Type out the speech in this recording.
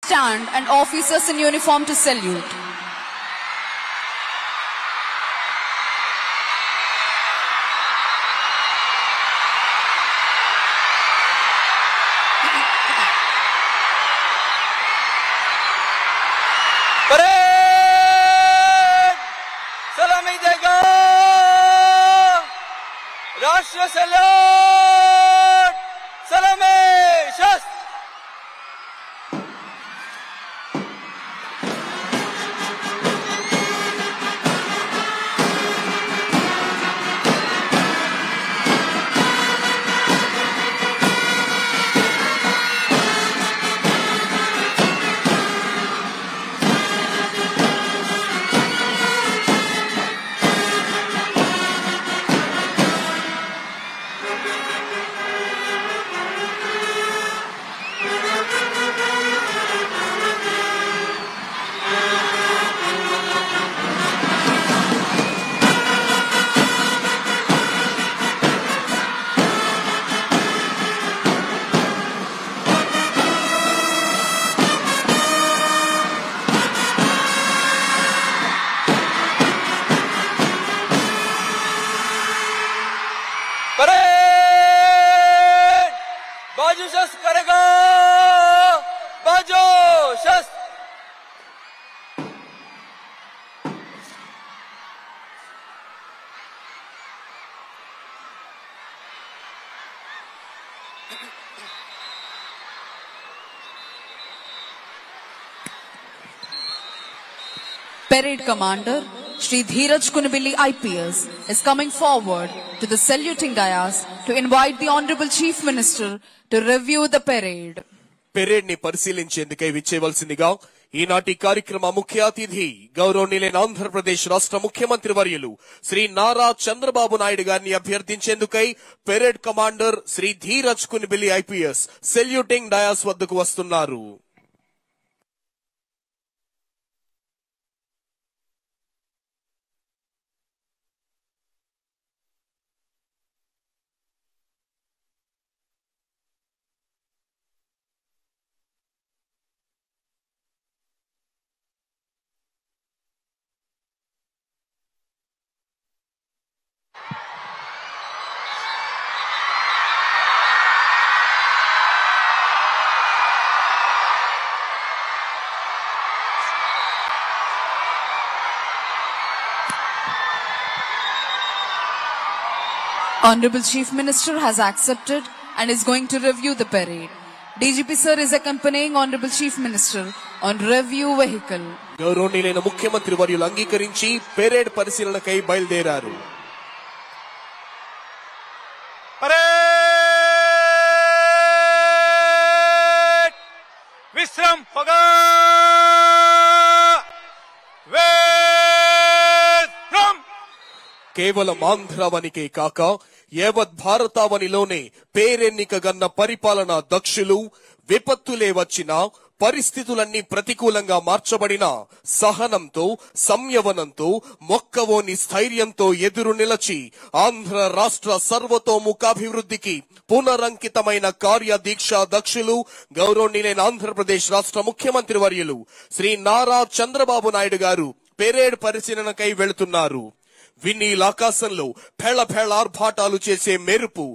stand and officers in uniform to salute. Rashtra salute! Salame! Shast! बाजू शस्त्र करेगा बाजू शस्त्र Parade Commander Shri Dheeraj Kunibili IPS is coming forward to the saluting dais to invite the Honorable Chief Minister to review the parade. Parade ni పరిశీలించేందుకై విచ్చేవలసిందిగా ఈనాటి కార్యక్రమ ముఖ్య అతిథి గౌరవనీయులైన ఆంధ్రప్రదేశ్ రాష్ట్ర ముఖ్యమంత్రి వర్యులు శ్రీ నారా చంద్రబాబు నాయుడు గారిని అభ్యర్థించేందుకై parade commander Shri Dheeraj Kunibili IPS saluting dais వద్దకు వస్తున్నారు. Honorable Chief Minister has accepted and is going to review the parade. DGP sir is accompanying Honorable Chief Minister on review vehicle. గౌరవనీయులైన ముఖ్యమంత్రి వర్యులు అంగీకరించి పెరేడ్ పరిశీలనకై బయలుదేరారు. परेड विश्राम होगा కేవలం ఆంధ్రావనికే కాక యావత్ భారతావనిలోనే పేరెన్నికగన్న పరిపాలనా దక్షులు విపత్తులే వచ్చినా పరిస్థితులన్నీ ప్రతికూలంగా మార్చబడిన సహనంతో సంయమనంతో మొక్కవోని స్థైర్యంతో ఎదురు నిలచి ఆంధ్ర రాష్ట్ర సర్వతోముఖాభివృద్ధికి పునరంకితమైన కార్యదీక్షా దక్షులు గౌరవనీయులైన ఆంధ్రప్రదేశ్ రాష్ట్ర ముఖ్యమంత్రి వర్యులు శ్రీ నారా చంద్రబాబు నాయుడు గారు పెరేడ్ పరిశీలనకై వెళుతున్నారు. వినీలాకాశంలో ఫెళఫెళార్భాటాలు చేసే మెరుపు